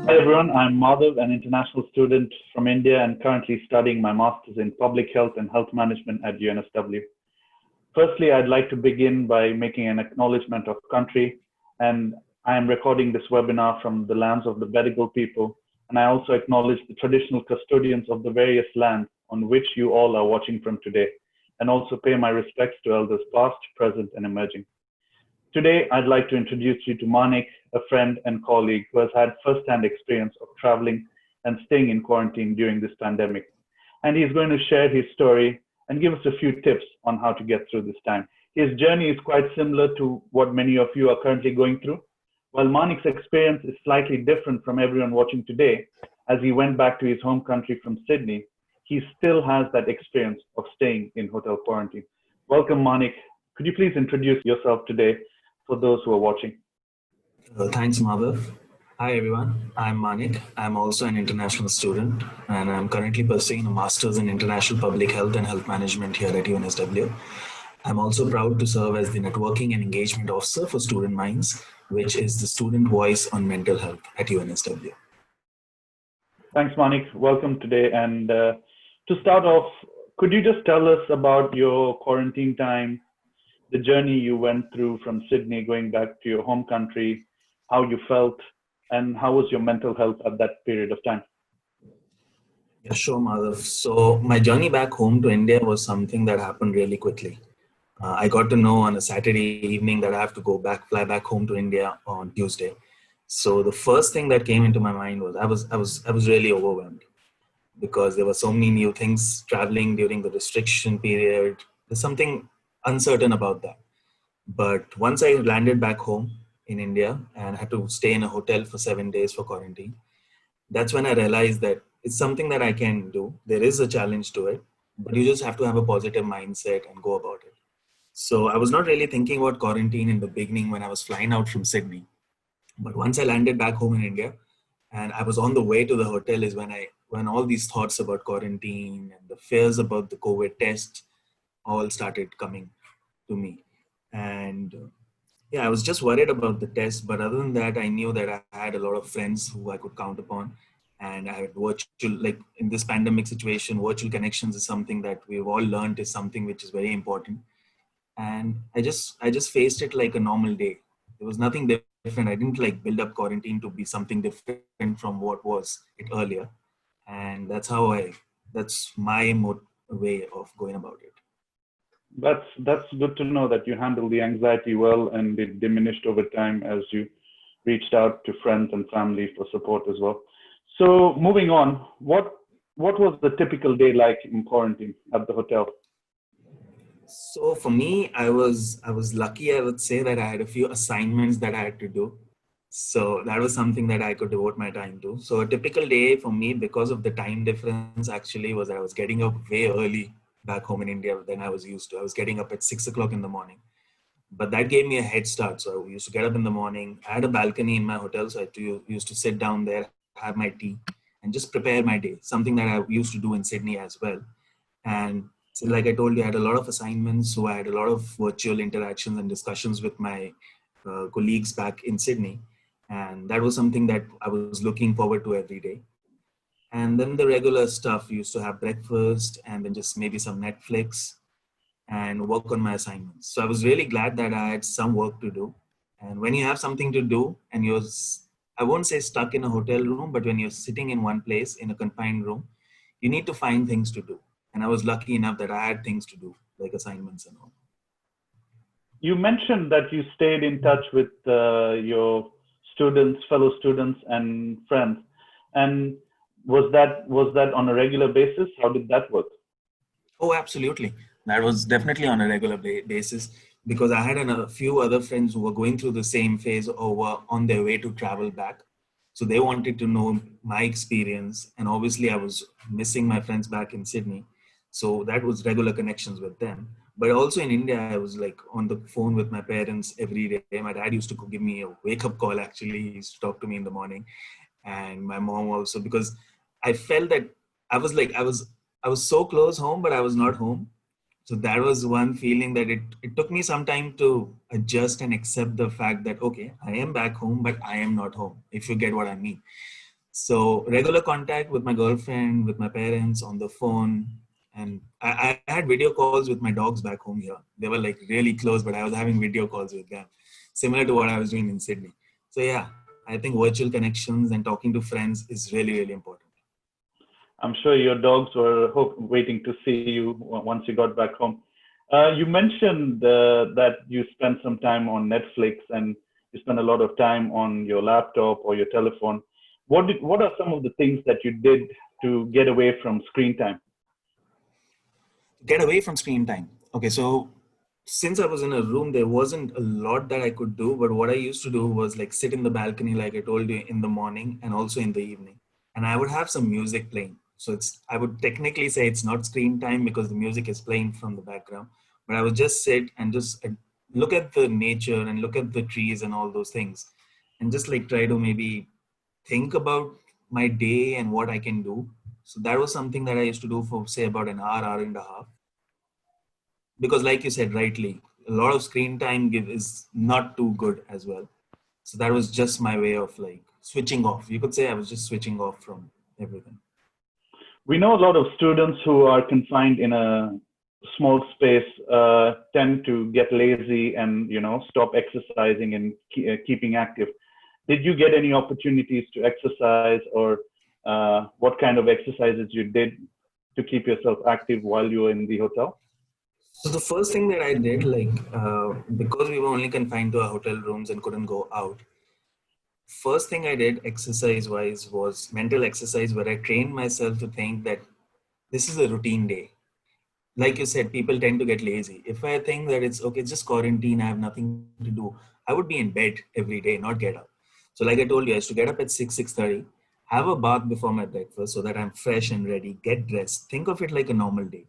Hi everyone, I'm Madhav, an international student from India and currently studying my master's in public health and health management at UNSW. Firstly, I'd like to begin by making an acknowledgement of country, and I am recording this webinar from the lands of the Bedigal people, and I also acknowledge the traditional custodians of the various lands on which you all are watching from today, and also pay my respects to elders past, present, and emerging. Today, I'd like to introduce you to Manik, a friend and colleague who has had first-hand experience of traveling and staying in quarantine during this pandemic. And he's going to share his story and give us a few tips on how to get through this time. His journey is quite similar to what many of you are currently going through. While Manik's experience is slightly different from everyone watching today, as he went back to his home country from Sydney, he still has that experience of staying in hotel quarantine. Welcome, Manik. Could you please introduce yourself today for those who are watching? Thanks, Madhav. Hi, everyone. I'm Manik. I'm also an international student, and I'm currently pursuing a master's in international public health and health management here at UNSW. I'm also proud to serve as the networking and engagement officer for Student Minds, which is the student voice on mental health at UNSW. Thanks, Manik. Welcome today. And to start off, could you just tell us about your quarantine time, the journey you went through from Sydney going back to your home country, how you felt, and how was your mental health at that period of time? Yeah, sure, Madhav. So my journey back home to India was something that happened really quickly. I got to know on a Saturday evening that I have to fly back home to India on Tuesday. So the first thing that came into my mind was I was really overwhelmed because there were so many new things traveling during the restriction period. There's something uncertain about that. But once I landed back home in India and had to stay in a hotel for 7 days for quarantine, that's when I realized that it's something that I can do. There is a challenge to it, but you just have to have a positive mindset and go about it. So I was not really thinking about quarantine in the beginning when I was flying out from Sydney. But once I landed back home in India and I was on the way to the hotel is when all these thoughts about quarantine and the fears about the COVID test all started coming to me. And yeah, I was just worried about the test. But other than that, I knew that I had a lot of friends who I could count upon. And I had virtual, like in this pandemic situation, virtual connections is something that we've all learned is something which is very important. And I just faced it like a normal day. There was nothing different. I didn't like build up quarantine to be something different from what was it earlier. And that's my way of going about it. That's good to know that you handled the anxiety well and it diminished over time as you reached out to friends and family for support as well. So moving on, what was the typical day like in quarantine at the hotel? So for me, I was lucky. I would say that I had a few assignments that I had to do. So that was something that I could devote my time to. So a typical day for me, because of the time difference, actually was that I was getting up way early back home in India than I was used to. I was getting up at 6 o'clock in the morning. But that gave me a head start. So I used to get up in the morning. I had a balcony in my hotel, so used to sit down there, have my tea, and just prepare my day. Something that I used to do in Sydney as well. And so like I told you, I had a lot of assignments, so I had a lot of virtual interactions and discussions with my colleagues back in Sydney. And that was something that I was looking forward to every day. And then the regular stuff, used to have breakfast and then just maybe some Netflix and work on my assignments. So I was really glad that I had some work to do. And when you have something to do and I won't say stuck in a hotel room, but when you're sitting in one place in a confined room, you need to find things to do. And I was lucky enough that I had things to do, like assignments and all. You mentioned that you stayed in touch with your students, fellow students, and friends. And was that on a regular basis? How did that work? Oh, absolutely. That was definitely on a regular basis because I had a few other friends who were going through the same phase or were on their way to travel back. So they wanted to know my experience. And obviously, I was missing my friends back in Sydney. So that was regular connections with them. But also in India, I was like on the phone with my parents every day. My dad used to give me a wake up call, actually. He used to talk to me in the morning. And my mom also, because I felt that I was like, I was so close home, but I was not home. So that was one feeling that it took me some time to adjust and accept the fact that, okay, I am back home, but I am not home, if you get what I mean. So regular contact with my girlfriend, with my parents on the phone. And I had video calls with my dogs back home here. They were like really close, but I was having video calls with them, similar to what I was doing in Sydney. So yeah, I think virtual connections and talking to friends is really, really important. I'm sure your dogs were waiting to see you once you got back home. You mentioned that you spent some time on Netflix and you spent a lot of time on your laptop or your telephone. What are some of the things that you did to get away from screen time? Get away from screen time. Okay, so since I was in a room, there wasn't a lot that I could do. But what I used to do was like sit in the balcony, like I told you, in the morning and also in the evening. And I would have some music playing. So I would technically say it's not screen time because the music is playing from the background. But I would just sit and just look at the nature and look at the trees and all those things. And just like try to maybe think about my day and what I can do. So that was something that I used to do for say about an hour, hour and a half, because like you said rightly, a lot of screen time is not too good as well. So that was just my way of like switching off. You could say I was just switching off from everything. We know a lot of students who are confined in a small space tend to get lazy and stop exercising and keeping active. Did you get any opportunities to exercise, or what kind of exercises you did to keep yourself active while you were in the hotel? So the first thing that I did, like because we were only confined to our hotel rooms and couldn't go out, first thing I did exercise wise was mental exercise, where I trained myself to think that this is a routine day. Like you said, people tend to get lazy. If I think that it's okay, just quarantine, I have nothing to do, I would be in bed every day, not get up. So like I told you, I used to get up at 6:30, have a bath before my breakfast so that I'm fresh and ready, get dressed. Think of it like a normal day.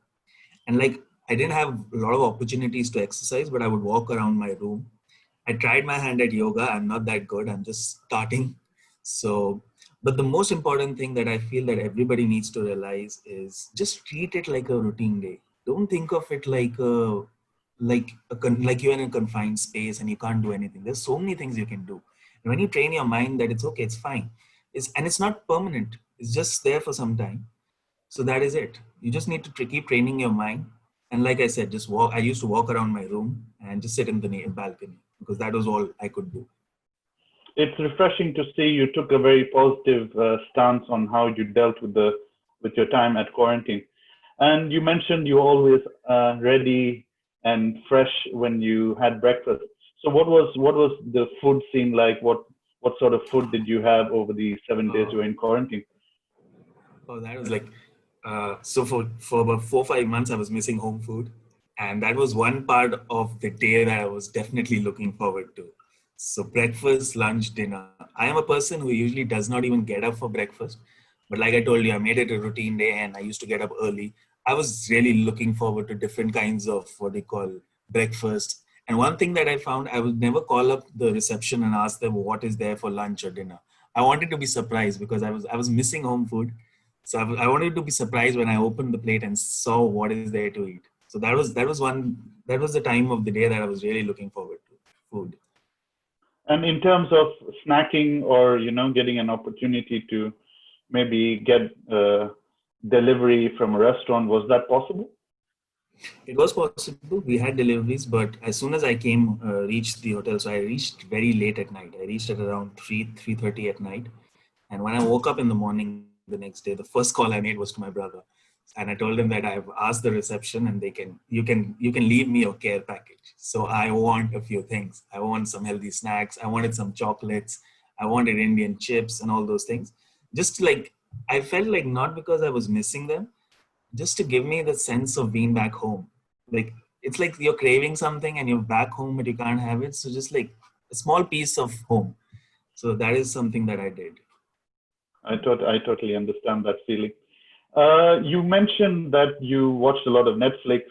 And like I didn't have a lot of opportunities to exercise, but I would walk around my room. I tried my hand at yoga. I'm not that good. I'm just starting. So, but the most important thing that I feel that everybody needs to realize is just treat it like a routine day. Don't think of it like like you're in a confined space and you can't do anything. There's so many things you can do. And when you train your mind that it's okay, it's fine. It's not permanent. It's just there for some time. So that is it. You just need to keep training your mind. And like I said, just walk. I used to walk around my room and just sit in the balcony because that was all I could do. It's refreshing to see you took a very positive stance on how you dealt with your time at quarantine. And you mentioned you were always ready and fresh when you had breakfast. So what was the food scene like? What sort of food did you have over the 7 days you Oh, were in quarantine? oh, that was like so for about 4 5 months I was missing home food, and that was one part of the day that I was definitely looking forward to. So breakfast, lunch, dinner. I am a person who usually does not even get up for breakfast, but like I told you, I made it a routine day, and I used to get up early. I was really looking forward to different kinds of what they call breakfast. And one thing that I found, I would never call up the reception and ask them what is there for lunch or dinner. I wanted to be surprised because I was missing home food, so I wanted to be surprised when I opened the plate and saw what is there to eat. So that was the time of the day that I was really looking forward to food. And in terms of snacking or getting an opportunity to maybe get delivery from a restaurant, was that possible? It was possible. We had deliveries, but as soon as I came, reached the hotel, so I reached very late at night. I reached at around 3:30 at night. And when I woke up in the morning the next day, the first call I made was to my brother. And I told him that I've asked the reception and you can leave me your care package. So I want a few things. I want some healthy snacks. I wanted some chocolates. I wanted Indian chips and all those things. Just like I felt like not because I was missing them, just to give me the sense of being back home. Like it's like you're craving something and you're back home but you can't have it. So just like a small piece of home. So that is something that I did. I totally understand that feeling. You mentioned that you watched a lot of Netflix,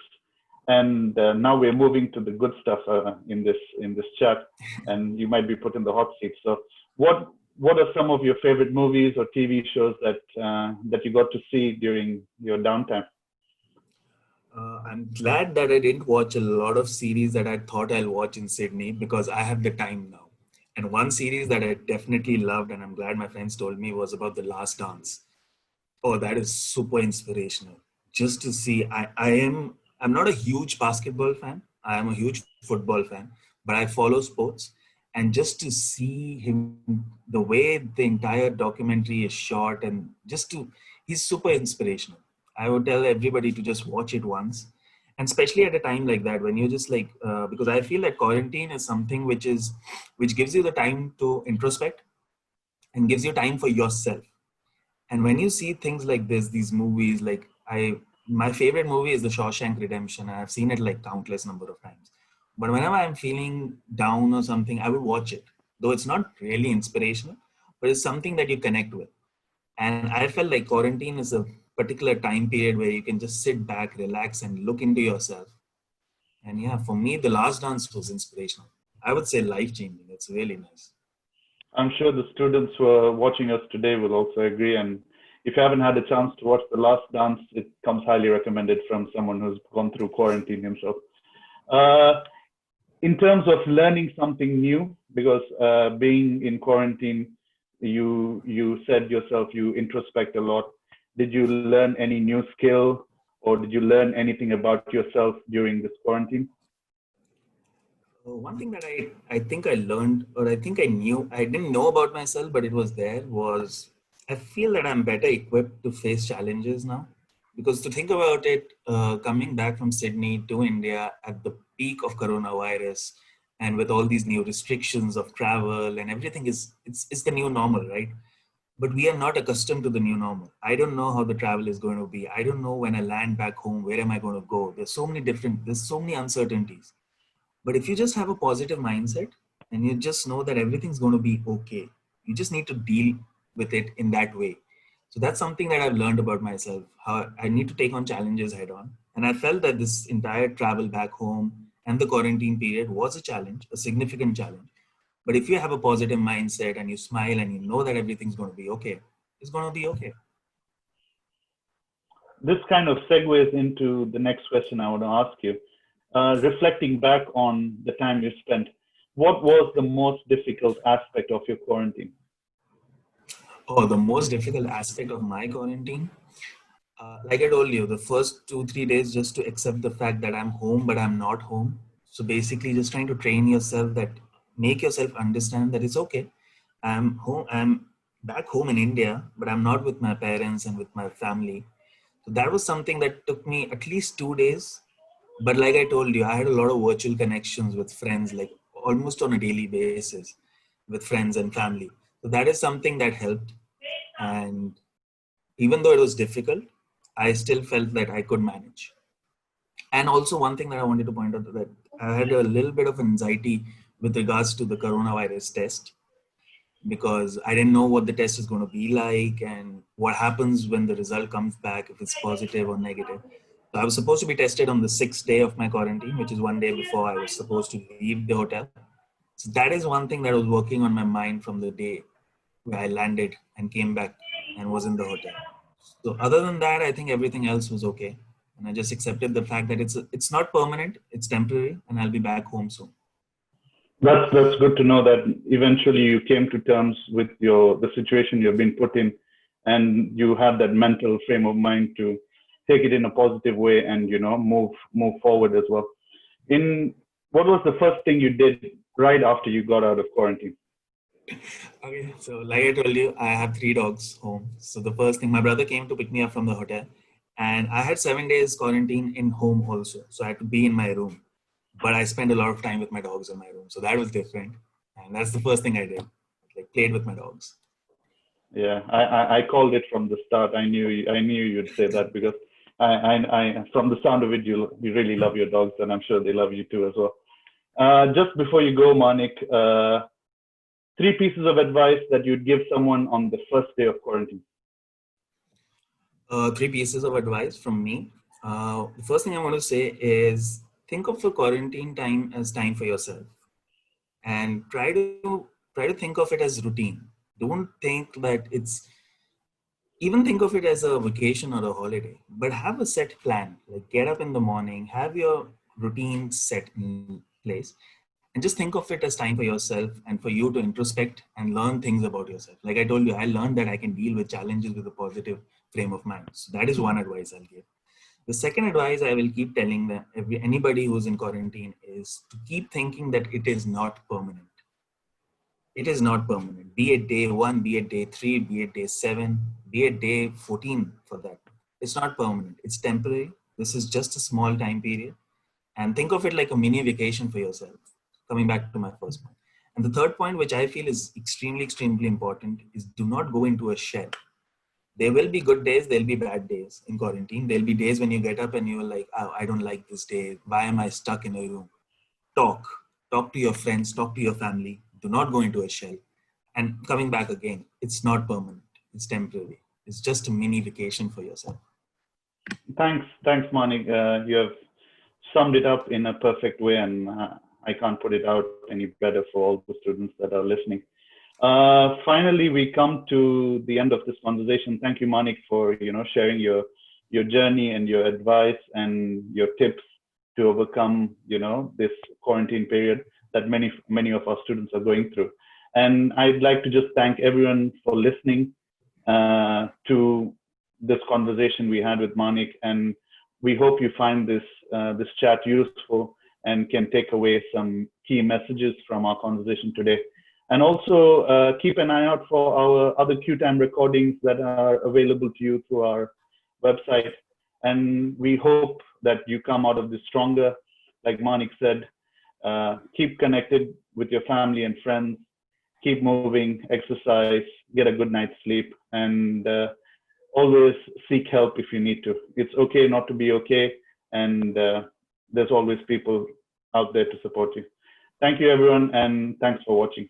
and now we're moving to the good stuff in this chat, and you might be put in the hot seat. So, what are some of your favorite movies or TV shows that you got to see during your downtime? I'm glad that I didn't watch a lot of series that I thought I'll watch in Sydney because I have the time now. And one series that I definitely loved, and I'm glad my friends told me, was about The Last Dance. Oh, that is super inspirational. Just to see, I'm not a huge basketball fan. I am a huge football fan, but I follow sports. And just to see him, the way the entire documentary is shot, and he's super inspirational. I would tell everybody to just watch it once. And especially at a time like that, when you're just like, because I feel that quarantine is something which gives you the time to introspect and gives you time for yourself. And when you see things like this, these movies, my favorite movie is The Shawshank Redemption, and I've seen it like countless number of times. But whenever I'm feeling down or something, I would watch it. Though it's not really inspirational, but it's something that you connect with. And I felt like quarantine is a particular time period where you can just sit back, relax, and look into yourself. And yeah, for me, The Last Dance was inspirational. I would say life changing. It's really nice. I'm sure the students who are watching us today will also agree. And if you haven't had a chance to watch The Last Dance, it comes highly recommended from someone who's gone through quarantine himself. Uh, in terms of learning something new, because being in quarantine, you said yourself you introspect a lot. Did you learn any new skill, or did you learn anything about yourself during this quarantine? One thing that I think I learned, or I think I knew, I didn't know about myself, but it was there, was I feel that I'm better equipped to face challenges now. Because to think about it, coming back from Sydney to India at the peak of coronavirus, and with all these new restrictions of travel and everything, it's the new normal, right? But we are not accustomed to the new normal. I don't know how the travel is going to be. I don't know when I land back home, where am I going to go? There's so many uncertainties. But if you just have a positive mindset and you just know that everything's going to be okay, you just need to deal with it in that way. So that's something that I've learned about myself, how I need to take on challenges head on. And I felt that this entire travel back home and the quarantine period was a challenge, a significant challenge. But if you have a positive mindset and you smile and you know that everything's going to be okay, it's going to be okay. This kind of segues into the next question I want to ask you. Reflecting back on the time you spent, what was the most difficult aspect of your quarantine? Oh, the most difficult aspect of my quarantine, like I told you, the first 2, 3 days just to accept the fact that I'm home, but I'm not home. So basically, just trying to train yourself that make yourself understand that it's okay. I'm home. I'm back home in India, but I'm not with my parents and with my family. So that was something that took me at least 2 days. But like I told you, I had a lot of virtual connections with friends, like almost on a daily basis with friends and family. So that is something that helped. And even though it was difficult, I still felt that I could manage. And also, one thing that I wanted to point out that I had a little bit of anxiety with regards to the coronavirus test because I didn't know what the test is going to be like and what happens when the result comes back, if it's positive or negative. So I was supposed to be tested on the 6th day of my quarantine, which is one day before I was supposed to leave the hotel. So that is one thing that was working on my mind from the day where I landed and came back and was in the hotel. So other than that, I think everything else was okay. And I just accepted the fact that it's not permanent, it's temporary, and I'll be back home soon. That's good to know that eventually you came to terms with the situation you've been put in, and you had that mental frame of mind to take it in a positive way and move forward as well. In What was the first thing you did right after you got out of quarantine? Okay, so like I told you, I have 3 dogs home. So the first thing, my brother came to pick me up from the hotel, and I had 7 days quarantine in home also. So I had to be in my room, but I spent a lot of time with my dogs in my room. So that was different, and that's the first thing I did, like played with my dogs. Yeah, I called it from the start. I knew you'd say that because from the sound of it, you really love your dogs, and I'm sure they love you too as well. Just before you go, Manik, 3 pieces of advice that you'd give someone on the first day of quarantine. 3 pieces of advice from me. The first thing I want to say is think of the quarantine time as time for yourself, and try to think of it as routine. Don't think that it's even think of it as a vacation or a holiday, but have a set plan. Like get up in the morning, have your routine set in place, And just think of it as time for yourself and for you to introspect and learn things about yourself. Like I told you, I learned that I can deal with challenges with a positive frame of mind. So that is one advice I'll give. The second advice I will keep telling them, anybody who's in quarantine, is to keep thinking that it is not permanent. It is not permanent. Be it day 1, be it day 3, be it day 7, be it day 14 for that. It's not permanent. It's temporary. This is just a small time period. And think of it like a mini vacation for yourself. Coming back to my first point. And the third point, which I feel is extremely, extremely important, is do not go into a shell. There will be good days, there'll be bad days in quarantine. There'll be days when you get up and you're like, oh, I don't like this day. Why am I stuck in a room? Talk to your friends, talk to your family. Do not go into a shell. And coming back again, it's not permanent. It's temporary. It's just a mini vacation for yourself. Thanks, Manik. You have summed it up in a perfect way, and I can't put it out any better for all the students that are listening. Finally, we come to the end of this conversation. Thank you, Manik, for sharing your journey and your advice and your tips to overcome this quarantine period that many of our students are going through. And I'd like to just thank everyone for listening to this conversation we had with Manik, and we hope you find this chat useful and can take away some key messages from our conversation today. And also keep an eye out for our other Q-Time recordings that are available to you through our website. And we hope that you come out of this stronger. Like Manik said, keep connected with your family and friends, keep moving, exercise, get a good night's sleep, and always seek help if you need to. It's okay not to be okay, and there's always people out there to support you. Thank you, everyone, and thanks for watching.